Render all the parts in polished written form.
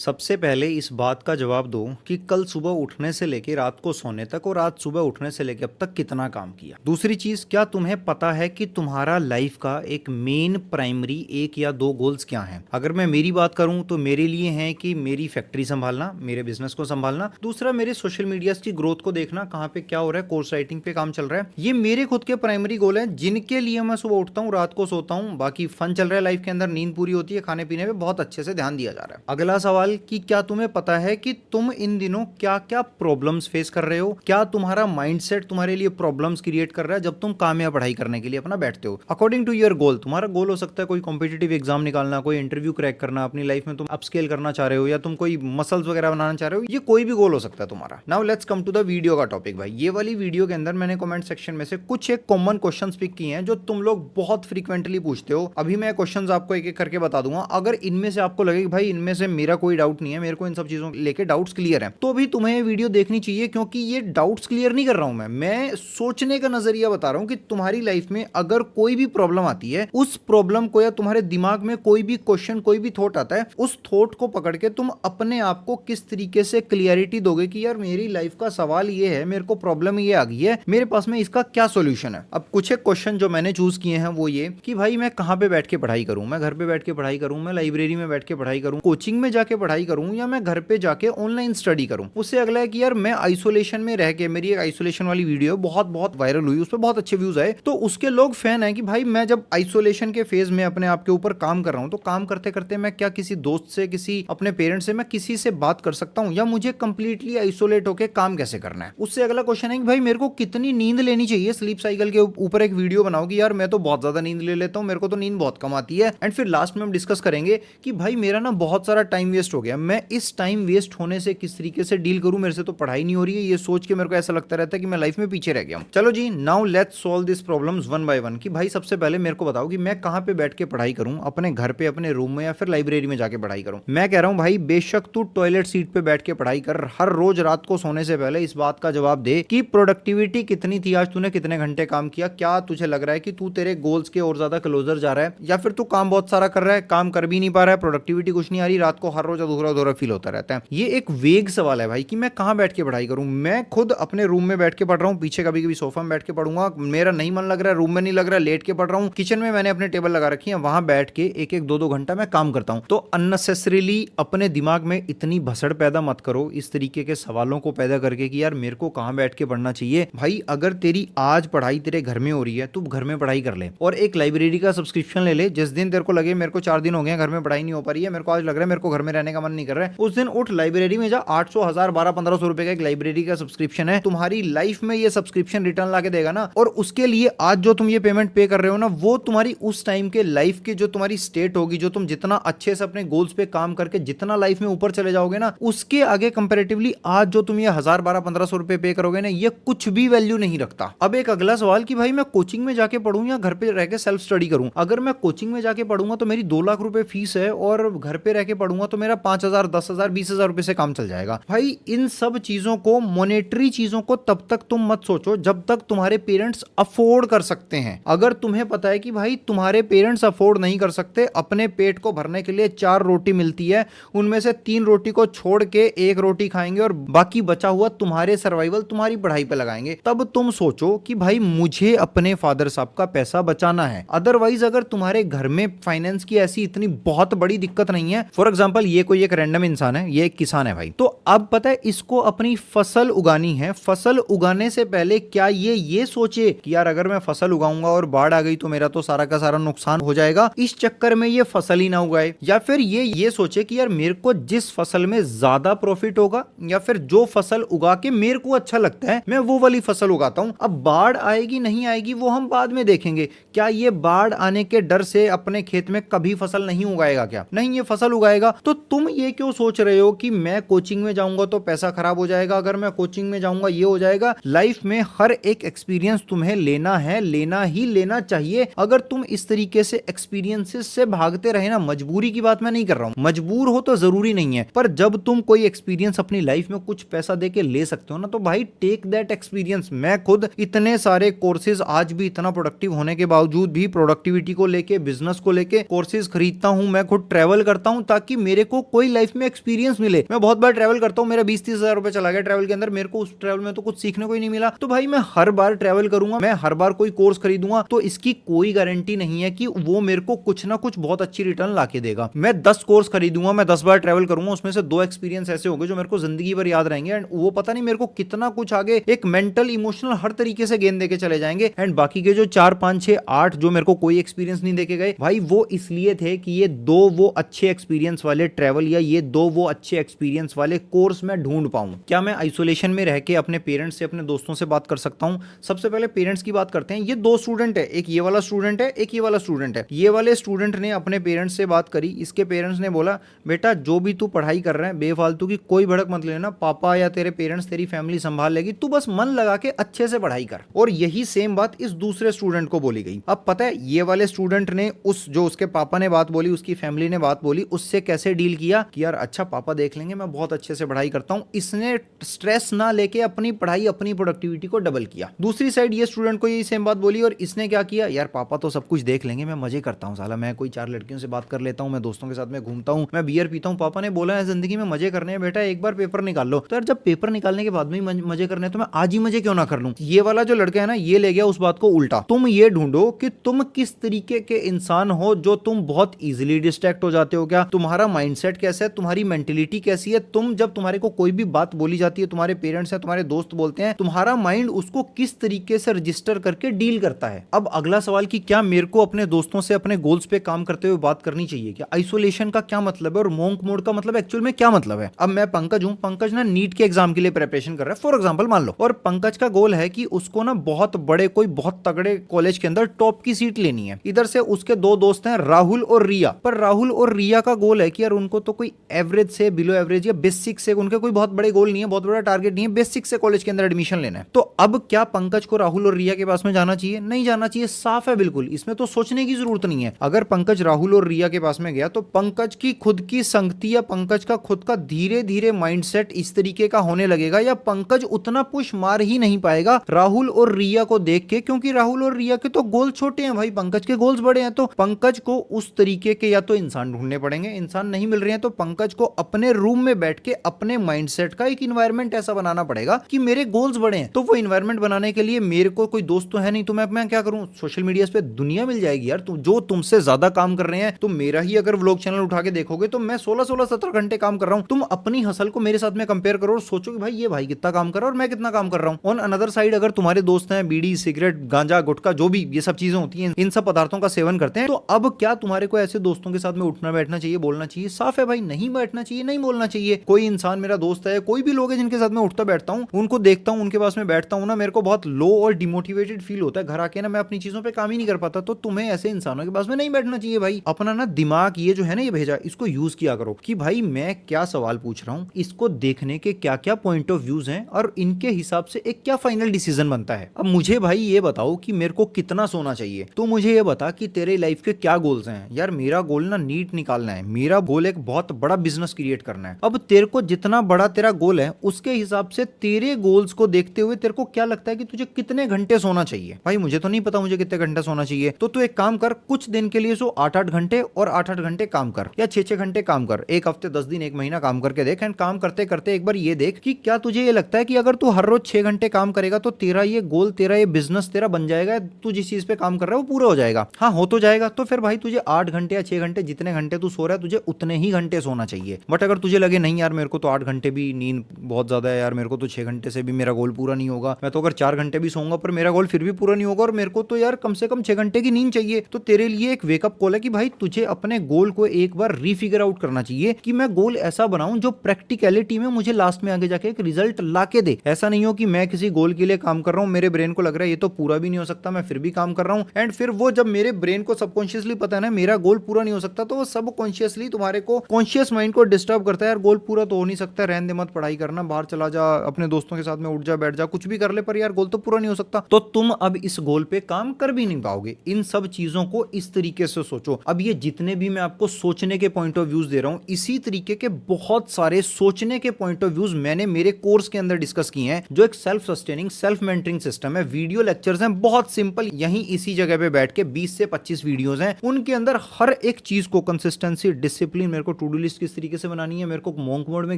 सबसे पहले इस बात का जवाब दो कि कल सुबह उठने से लेकर रात को सोने तक और आज सुबह उठने से लेकर अब तक कितना काम किया। दूसरी चीज, क्या तुम्हें पता है कि तुम्हारा लाइफ का एक मेन प्राइमरी एक या दो गोल्स क्या हैं? अगर मैं मेरी बात करूं तो मेरे लिए है कि मेरी फैक्ट्री संभालना, मेरे बिजनेस को संभालना। दूसरा, मेरे सोशल मीडिया की ग्रोथ को देखना, कहां पे क्या हो रहा है, कोर्स राइटिंग पे काम चल रहा है। ये मेरे खुद के प्राइमरी गोल हैं जिनके लिए मैं सुबह उठता हूं, रात को सोता हूं। बाकी फन चल रहा है लाइफ के अंदर, नींद पूरी होती है, खाने पीने पे बहुत अच्छे से ध्यान दिया जा रहा है। अगला सवाल कि क्या तुम्हें पता है कि तुम इन दिनों क्या क्या प्रॉब्लम्स फेस कर रहे हो? क्या तुम्हारा माइंडसेट तुम्हारे लिए प्रॉब्लम्स क्रिएट कर रहा है जब तुम काम या पढ़ाई करने के लिए अपना बैठते हो? अकॉर्डिंग टू योर गोल, तुम्हारा गोल हो सकता है कोई कॉम्पिटेटिव एग्जाम निकालना, कोई इंटरव्यू क्रैक करना, अपनी लाइफ में तुम अपस्केल करना चाह रहे हो, या तुम कोई मसल्स वगैरह बनाना चाह रहे हो। ये कोई भी गोल हो सकता है तुम्हारा। Now let's come to the video का टॉपिक। भाई, ये वाली वीडियो के अंदर मैंने कमेंट सेक्शन में से कुछ एक कॉमन क्वेश्चंस पिक किए हैं जो तुम लोग बहुत फ्रीक्वेंटली पूछते हो। अभी मैं क्वेश्चंस आपको एक एक करके बता दूंगा। अगर इनमें से आपको लगे कि भाई इनमें से मेरा कोई डाउट नहीं है, मेरे को इन सब चीजों लेके डाउट्स क्लियर हैं, तो भी तुम्हें ये वीडियो देखनी चाहिए, क्योंकि ये डाउट्स क्लियर नहीं कर रहा हूं मैं सोचने का नजरिया बता रहा हूं कि तुम्हारी लाइफ में अगर कोई भी प्रॉब्लम आती है, उस प्रॉब्लम को या तुम्हारे दिमाग में कोई भी क्वेश्चन, कोई भी थॉट आता है, उस थॉट को पकड़ के तुम अपने आप को किस तरीके से क्लियरिटी दोगे कि यार मेरी लाइफ का सवाल ये है, मेरे को प्रॉब्लम ये आ गई है, मेरे पास में इसका क्या सॉल्यूशन है। अब कुछ एक क्वेश्चन जो मैंने चूज किए हैं वो ये कि भाई मैं कहां पे बैठ के पढ़ाई करूं, मैं घर पे बैठ के पढ़ाई करूं, मैं लाइब्रेरी में बैठ के पढ़ाई करूं, कोचिंग में जाके पढ़ाई करूं, या मैं घर पे जाके ऑनलाइन स्टडी करूं। उससे अगला है कि यार मैं आइसोलेशन में रह के, मेरी एक आइसोलेशन वाली वीडियो बहुत बहुत वायरल हुई, उस पर बहुत अच्छे व्यूज आए, तो उसके लोग फैन है कि भाई मैं जब आइसोलेशन के फेज में अपने आप के ऊपर काम कर रहा हूं, तो काम करते करते मैं क्या किसी दोस्त से, किसी अपने पेरेंट्स से, मैं किसी से बात कर सकता हूं, या मुझे कंप्लीटली आइसोलेट होकर काम कैसे करना है। उससे अगला क्वेश्चन है कि भाई मेरे को कितनी नींद लेनी चाहिए, स्लीप साइकिल के ऊपर एक वीडियो बनाओ कि यार मैं तो बहुत ज्यादा नींद ले लेता हूं, मेरे को तो नींद बहुत कम आती है। एंड फिर लास्ट में हम डिस्कस करेंगे कि भाई मेरा ना बहुत सारा टाइम वेस्ट हो गया, मैं इस टाइम वेस्ट होने से किस तरीके से डील करूं, मेरे से तो पढ़ाई नहीं हो रही है, ये सोच के मेरे को ऐसा लगता रहता है कि मैं लाइफ में पीछे रह गया हूं। चलो ji, now let's solve this problems one by one. कि भाई सबसे पहले मेरे को बताओ कि मैं कहां पे बैठ के पढ़ाई करूं, अपने घर पे, अपने रूम में, या फिर लाइब्रेरी में जाके पढ़ाई करूं? मैं कह रहा हूं भाई बेशक तू टॉयलेट सीट पे बैठ के पढ़ाई कर, हर रोज रात को सोने से पहले इस बात का जवाब दे कि प्रोडक्टिविटी कितनी थी, आज तूने कितने घंटे काम किया, क्या तुझे लग रहा है कि तू तेरे गोल्स के और ज्यादा क्लोजर जा रहा है, या फिर तू काम बहुत सारा कर रहा है, काम कर भी नहीं पा रहा है, प्रोडक्टिविटी कुछ नहीं आ रही, रात को हर रोज अधूरा अधूरा फील होता रहता है। ये एक वेग सवाल है भाई कि मैं कहां बैठ के पढ़ाई करूं। मैं खुद अपने रूम में बैठ के पढ़ रहा हूं, पीछे कभी कभी सोफा में बैठ के पढ़ूंगा, मेरा नहीं मन लग रहा है, रूम में नहीं लग रहा है, लेट के पढ़ रहा हूं, किचन में मैंने अपने टेबल लगा रखी है, वहां बैठ के एक एक दो दो घंटा मैं काम करता हूं। तो अननेसेसरीली अपने दिमाग में इतनी भसड़ पैदा मत करो इस तरीके के सवालों को पैदा करके कि यार मेरे को कहां बैठ के पढ़ना चाहिए। भाई अगर तेरी आज पढ़ाई तेरे घर में हो रही है, तू घर में पढ़ाई कर ले, और एक लाइब्रेरी का सब्सक्रिप्शन ले ले। जिस दिन तेरे को लगे मेरे को 4 दिन हो गए घर में पढ़ाई नहीं हो पा रही है, मेरे को आज लग रहा है मेरे को घर में रहने का मन नहीं कर रहा है, उस दिन उठ लाइब्रेरी में जा। 800, 1000, 1200-1500 रुपए का एक लाइब्रेरी का सब्सक्रिप्शन है, तुम्हारी लाइफ में ये सब्सक्रिप्शन रिटर्न ला के देगा ना। और उसके लिए आज जो तुम ये पेमेंट पे कर रहे हो ना, वो तुम्हारी उस टाइम के लाइफ की जो तुम्हारी स्टेट होगी, जो तुम जितना अच्छे से अपने गोल्स पे काम करके जितना लाइफ में ऊपर चले जाओगे ना, उसके आगे कंपैरेटिवली आज जो तुम ये 1000, 1200-1500 रुपए पे करोगे ना, ये कुछ भी वैल्यू नहीं रखता। अब एक अगला सवाल कि भाई मैं कोचिंग में जाके पढ़ूं या घर पे रह के सेल्फ स्टडी करूं। अगर मैं कोचिंग में जाके पढ़ूंगा तो मेरी 2 लाख रुपए फीस है, और घर पे रह के पढ़ूंगा तो मेरा 5000, 10,000, 20,000 रुपए से काम चल जाएगा। भाई इन सब चीजों को, मॉनेटरी चीजों को तब तक तुम मत सोचो जब तक तुम्हारे पेरेंट्स अफोर्ड कर सकते हैं। अगर तुम्हें पता है कि भाई तुम्हारे पेरेंट्स अफोर्ड नहीं कर सकते, अपने पेट को भरने के लिए 4 रोटी मिलती है, उनमें से 3 रोटी को छोड़ के 1 रोटी खाएंगे और बाकी बचा हुआ तुम्हारे सर्वाइवल, तुम्हारी पढ़ाई पे लगाएंगे, तब तुम सोचो कि भाई मुझे अपने फादर साहब का पैसा बचाना है। अदरवाइज अगर तुम्हारे घर में फाइनेंस की ऐसी इतनी बहुत बड़ी दिक्कत नहीं है, फॉर एग्जांपल ये कोई एक रैंडम इंसान है, ये एक किसान है भाई, तो अब पता है इसको अपनी फसल उगानी है। फसल उगाने से पहले क्या ये सोचे कि यार अगर मैं फसल उगाऊंगा और बाढ़ आ गई तो मेरा तो सारा का सारा नुकसान हो जाएगा, इस चक्कर में ये फसल ही ना उगाए। या फिर ये सोचे कि यार मेरे को जिस फसल में ज्यादा प्रॉफिट होगा, या फिर जो फसल उगा के मेरे को अच्छा लगता है, मैं वो वाली फसल उगाता हूं। अब बाढ़ आएगी नहीं आएगी वो हम बाद में देखेंगे। क्या ये बाढ़ आने के डर से अपने खेत में कभी फसल नहीं उगाएगा? क्या नहीं, ये फसल उगाएगा। तो तुम ये क्यों सोच रहे हो कि मैं कोचिंग में में जाऊंगा तो पैसा खराब हो जाएगा, अगर मैं कोचिंग में जाऊंगा ये हो जाएगा। लाइफ में हर एक एक्सपीरियंस तुम्हें लेना है, लेना ही लेना चाहिए। अगर तुम इस तरीके से एक्सपीरियंसेस से भागते रहे ना, मजबूरी की बात मैं नहीं कर रहा हूं, मजबूर हो तो जरूरी नहीं है, पर जब तुम कोई एक्सपीरियंस अपनी लाइफ में कुछ पैसा दे के ले सकते हो ना, तो भाई टेक दैट एक्सपीरियंस। मैं खुद इतने सारे कोर्सेज, आज भी इतना प्रोडक्टिव होने के बावजूद भी प्रोडक्टिविटी को लेके, बिजनेस को लेके कोर्सेज खरीदता हूं। मैं खुद ट्रैवल करता हूं ताकि मेरे को कोई लाइफ में एक्सपीरियंस मिले। मैं बहुत बार ट्रैवल करता हूं, मेरा 20-30 हजार रुपए चला गया ट्रैवल के अंदर, मेरे को उस ट्रैवल में तो कुछ सीखने को ही नहीं मिला। तो भाई मैं हर बार ट्रैवल करूंगा, मैं हर बार कोई कोर्स खरीदूंगा तो इसकी कोई गारंटी नहीं है कि वो मेरे को कुछ ना कुछ बहुत अच्छी रिटर्न लाके देगा। मैं 10 कोर्स खरीदूंगा, मैं 10 बार ट्रैवल करूंगा, उसमें से 2 एक्सपीरियंस ऐसे होंगे जो मेरे को जिंदगी भर याद रहेंगे, एंड वो पता नहीं मेरे को कितना कुछ आगे एक मेंटल, इमोशनल, हर तरीके से गेन देके चले जाएंगे। एंड बाकी के जो 4, 5, 6, 8 जो मेरे को कोई एक्सपीरियंस नहीं देके गए, भाई वो इसलिए थे कि ये 2 वो अच्छे एक्सपीरियंस वाले ट्रैवल या ये 2 वो अच्छे एक्सपीरियंस वाले कोर्स मैं ढूंढ पाऊं। क्या मैं आइसोलेशन में रह के अपने पेरेंट्स से, अपने दोस्तों से बात कर सकता हूं? सबसे पहले पेरेंट्स की बात करते हैं। ये 2 स्टूडेंट है, एक ये वाला स्टूडेंट है, एक ये वाला स्टूडेंट है। ये वाले स्टूडेंट ने अपने पेरेंट्स से बात करी, इसके पेरेंट्स ने बोला बेटा जो भी तू पढ़ाई कर रहा है बेफालतू की कोई भड़क मत लेना, पापा या तेरे पेरेंट्स तेरी फैमिली संभाल लेगी, तू बस मन लगा के अच्छे से पढ़ाई कर। और यही सेम बात इस दूसरे स्टूडेंट को बोली गई। अब पता है ये वाले स्टूडेंट ने उस जो उसके पापा ने बात बोली, उसकी फैमिली ने बात बोली, उससे कैसे डील किया कि यार अच्छा पापा देख लेंगे, मैं बहुत अच्छे से पढ़ाई करता हूं। इसने स्ट्रेस ना लेके अपनी पढ़ाई, अपनी प्रोडक्टिविटी को डबल किया। दूसरी साइड ये स्टूडेंट को यही सेम बात बोली और इसने क्या किया, यार पापा तो सब कुछ देख लेंगे, मैं मजे करता हूं, साला मैं कोई 4 लड़कियों से बात कर लेता हूं, मैं दोस्तों के साथ में घूमता हूं, मैं बियर पीता हूं, पापा ने बोला है जिंदगी में मजे करने हैं बेटा, एक बार पेपर निकाल लो। तो यार जब पेपर निकालने के बाद में मजे करने हैं तो मैं आज ही मजे क्यों ना कर लूं। ये वाला जो लड़का है ना, ये ले गया उस बात को उल्टा। तुम ये ढूंढो कि तुम किस तरीके के इंसान हो जो तुम बहुत इजीली डिस्ट्रैक्ट हो जाते हो। क्या तुम्हारा माइंडसेट कैसा है, तुम्हारी मेंटेलिटी कैसी है? तुम जब तुम्हारे को कोई भी बात बोली जाती है, तुम्हारे पेरेंट्स हैं, तुम्हारे दोस्त बोलते हैं, तुम्हारा माइंड उसको किस तरीके से रजिस्टर करके डील करता है। अब अगला सवाल कि क्या मेरे को अपने दोस्तों से अपने गोल्स पे काम करते हुए बात करनी चाहिए क्या? आइसोलेशन का क्या मतलब है और मोंक मोड का मतलब एक्चुअल में क्या मतलब है? अब मैं पंकज हूं, पंकज ना नीट के एग्जाम के लिए प्रिपरेशन कर रहा है फॉर एग्जांपल मान लो, और पंकज का गोल है कि उसको ना बहुत बड़े, कोई बहुत तगड़े कॉलेज के अंदर टॉप की सीट लेनी है। इधर से उसके 2 दोस्त हैं राहुल और रिया, पर राहुल और रिया का गोल है कि यार उनको तो कोई एवरेज से, बिलो एवरेज या बेसिक से, उनके कोई बहुत बड़े गोल नहीं है, बहुत बड़ा टारगेट नहीं है, बेसिक से कॉलेज के अंदर एडमिशन लेना है। तो अब क्या पंकज को राहुल और रिया के पास में जाना चाहिए? नहीं जाना चाहिए, साफ है बिल्कुल, इसमें तो सोचने की जरूरत नहीं है। अगर पंकज राहुल और रिया के पास में गया तो पंकज की खुद की संगति या पंकज का खुद का धीरे धीरे माइंडसेट इस तरीके का होने लगेगा, या पंकज उतना पुश मार ही नहीं पाएगा राहुल और रिया को देख के, क्योंकि राहुल और रिया के तो गोल छोटे हैं भाई, पंकज के गोल्स बड़े हैं। तो पंकज को उस तरीके के या तो इंसान ढूंढने पड़ेंगे, इंसान नहीं मिल रहे हैं तो पंकज को अपने रूम में बैठ के अपने माइंडसेट का एक इन्वायरमेंट ऐसा बनाना पड़ेगा कि मेरे गोल्स बड़े हैं। तो वो इन्वायरमेंट बनाने के लिए मेरे को कोई दोस्त तो है नहीं, तो मैं क्या करूं? सोशल मीडिया पे दुनिया मिल जाएगी यार, जो तुमसे ज्यादा काम कर रहे हैं। तो मेरा ही अगर व्लॉग चैनल उठा के देखोगे तो मैं 16-16, 17 घंटे काम कर रहा हूं। तुम अपनी हसल को मेरे साथ में कंपेयर करो और सोचो कि भाई ये भाई कितना काम कर रहा है और मैं कितना काम कर रहा हूं। ऑन अनदर साइड अगर तुम्हारे दोस्त हैं बीड़ी, सिगरेट, गांजा, गुटखा, जो भी ये सब चीजें होती हैं, इन सब पदार्थों का सेवन करते हैं, तो अब क्या तुम्हारे को ऐसे दोस्तों के साथ में उठना बैठना चाहिए, बोलना चाहिए? साफ है भाई, नहीं बैठना चाहिए, नहीं बोलना चाहिए। कोई इंसान मेरा दोस्त है, कोई भी लोग है जिनके साथ में उठता बैठता हूं, उनको देखता हूं, उनके पास में बैठता हूं ना, मेरे को बहुत लो और डिमोटिवेटेड फील होता है। घर आके ना मैं अपनी चीजों पे काम ही नहीं कर पाता। तो तुम्हें ऐसे इंसानों के पास में नहीं बैठना चाहिए भाई। अपना ना दिमाग ये जो है ना, ये भेजा, इसको यूज किया करो कि भाई मैं क्या सवाल पूछ रहा हूं, इसको देखने के क्या क्या पॉइंट ऑफ व्यूज हैं और इनके हिसाब से एक क्या फाइनल डिसीजन बनता है। अब मुझे भाई ये बताओ कि मेरे को कितना सोना चाहिए। तो मुझे ये बता कि तेरे लाइफ के क्या गोल्स हैं। यार मेरा गोल ना नीट निकालना है, मेरा गोल एक बहुत बड़ा बिजनेस क्रिएट करना है। अब तेरे को जितना बड़ा तेरा गोल है उसके हिसाब से तेरे गोल्स को देखते हुए तेरे को क्या लगता है कि तुझे कितने घंटे सोना चाहिए। भाई मुझे तो नहीं पता मुझे कितने घंटे सोना चाहिए। तो तू एक काम कर, कुछ दिन के लिए सो 8-8 घंटे और 8-8 घंटे काम कर, या 6-6 घंटे काम कर, एक हफ्ते 10 दिन 1 महीना काम करके देख। एंड काम करते करते एक बार ये देख कि क्या तुझे ये लगता है कि अगर तू हर रोज 6 घंटे काम करेगा तो तेरा ये गोल, तेरा ये बिजनेस तेरा बन जाएगा, तू जिस चीज पे काम कर रहा है वो पूरा हो जाएगा। हाँ हो तो जाएगा। तो फिर भाई तुझे 8 घंटे या 6 घंटे, जितने घंटे तू सो रहा है, तुझे उतने ही घंटे सोना चाहिए। बट अगर तुझे लगे नहीं यार मेरे को तो 8 घंटे भी नींद बहुत ज्यादा है यार, मेरे को तो 6 घंटे से भी मेरा गोल पूरा नहीं होगा, मैं तो अगर 4 घंटे भी सोऊंगा पर मेरा गोल फिर भी पूरा नहीं होगा और मेरे को तो यार कम से कम 6 घंटे की नींद चाहिए, तो तेरे लिए एक वेकअप कॉल है कि भाई तुझे अपने गोल को एक बार रीफिगर आउट करना चाहिए कि मैं गोल ऐसा बनाऊं जो प्रैक्टिकलिटी में मुझे लास्ट में आगे जाके एक रिजल्ट लाके दे। ऐसा नहीं हो कि मैं किसी गोल के लिए काम कर रहा हूं, मेरे ब्रेन को लग रहा है ये तो पूरा भी नहीं हो सकता, मैं फिर भी काम कर रहा हूं, एंड फिर वो जब मेरे ब्रेन को सबकॉन्शियसली पता है ना मेरा गोल पूरा नहीं हो सकता, तो वो सबकॉन्शियसली तुम्हारे को कॉन्शियस माइंड को डिस्टर्ब करता है, यार गोल पूरा तो हो नहीं सकता, रहने दे, मत पढ़ाई करना, बाहर चला जा, अपने दोस्तों के साथ में उठ जा बैठ जा, कुछ भी कर ले, पर यार गोल तो पूरा नहीं हो सकता, तो तुम अब इस गोल पे काम कर भी नहीं पाओगे। इन सब चीजों को इस तरीके से सोचो। अब ये जितने भी मैं आपको सोचने के पॉइंट ऑफ व्यूज दे रहा हूं, इसी तरीके के बहुत सारे सोचने के पॉइंट ऑफ व्यूज मैंने मेरे कोर्स के अंदर डिस्कस किए हैं, जो एक self sustaining self mentoring system है। वीडियो लेक्चर्स हैं बहुत सिंपल, यहीं इसी जगह पे बैठ के 20 से 25 वीडियोस हैं, उनके अंदर हर एक चीज को कंसिस्टेंसी, डिसिप्लिन, मेरे को टू डू लिस्ट किस तरीके से बनानी है, मेरे को मॉन्क मोड में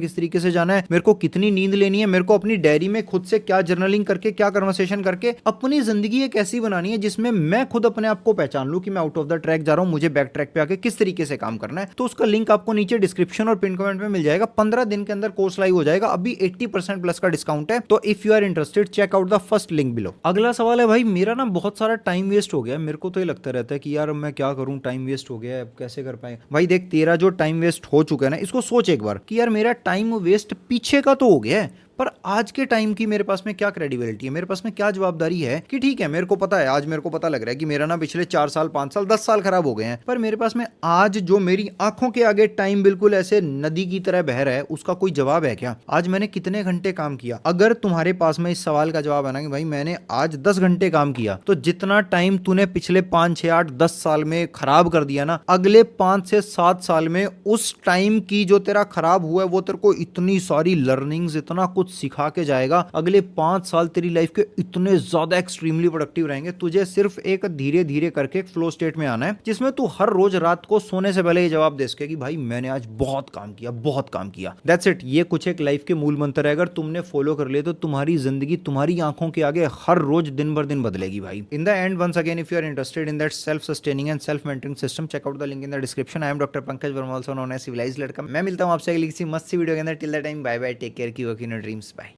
किस तरीके से जाना है, मेरे को कितनी नींद लेनी है, मेरे को अपनी डायरी में खुद से क्या जर्नलिंग करके, क्या कन्वर्सेशन करके अपनी जिंदगी एक ऐसी बनानी है जिसमें मैं खुद अपने आप को पहचान लूं कि मैं आउट ऑफ द ट्रैक जा रहा हूं, मुझे बैक ट्रैक पे आके किस तरीके से काम करना है। तो उसका लिंक आपको नीचे डिस्क्रिप्शन और पिन कमेंट में मिल जाएगा। 15 दिन के अंदर कोर्स लाइव हो जाएगा, अभी 80% प्लस का डिस्काउंट है, तो if you are interested check out the first link below. अगला सवाल है, भाई मेरा ना बहुत सारा टाइम वेस्ट हो गया, मेरे को तो ये लगता रहता है कि यार मैं क्या करूं, टाइम वेस्ट हो गया है, अब कैसे कर पाए। भाई देख, तेरा जो टाइम वेस्ट हो चुका है ना, इसको सोच एक बार कि यार मेरा टाइम वेस्ट पीछे का तो हो गया है, पर आज के टाइम की मेरे पास में क्या क्रेडिबिलिटी है, मेरे पास में क्या जवाबदारी है कि ठीक है, मेरे को पता है, आज मेरे को पता लग रहा है कि मेरा ना पिछले 4 साल 5 साल 10 साल खराब हो गए हैं, पर मेरे पास में आज जो मेरी आंखों के आगे टाइम बिल्कुल ऐसे नदी की तरह बह रहा है, उसका कोई जवाब है क्या? आज मैंने कितने घंटे काम किया? अगर तुम्हारे पास में इस सवाल का जवाब है ना कि भाई मैंने आज 10 घंटे काम किया, तो जितना टाइम तूने पिछले 5 6 8 10 साल में खराब कर दिया ना, अगले 5 से 7 साल में उस टाइम की जो तेरा खराब हुआ है, वो तेरे को इतनी सारी लर्निंग्स, इतना कुछ सिखा के जाएगा। अगले 5 साल तेरी लाइफ के इतने ज्यादा एक्सट्रीमली प्रोडक्टिव रहेंगे। तुझे सिर्फ एक धीरे धीरे करके एक फ्लो स्टेट में आना है, जिसमें तू हर रोज रात को सोने से पहले ये जवाब दे सके कि भाई मैंने आज बहुत काम किया, बहुत काम किया। That's it. ये कुछ एक लाइफ के मूल मंत्र है, अगर तुमने फॉलो कर लिए तो तुम्हारी जिंदगी तुम्हारी आंखों के आगे हर रोज दिन भर दिन बदलेगी भाई। In the end, once again, if you are interested in that self sustaining and self mentoring system, check out the link in the description. I am doctor Pankaj Varma, also known as civilized लड़का। मैं मिलता हूं आपसे अगली किसी मस्त सी video के अंदर। Till the time, bye bye, take care, keep working your dreams, bye.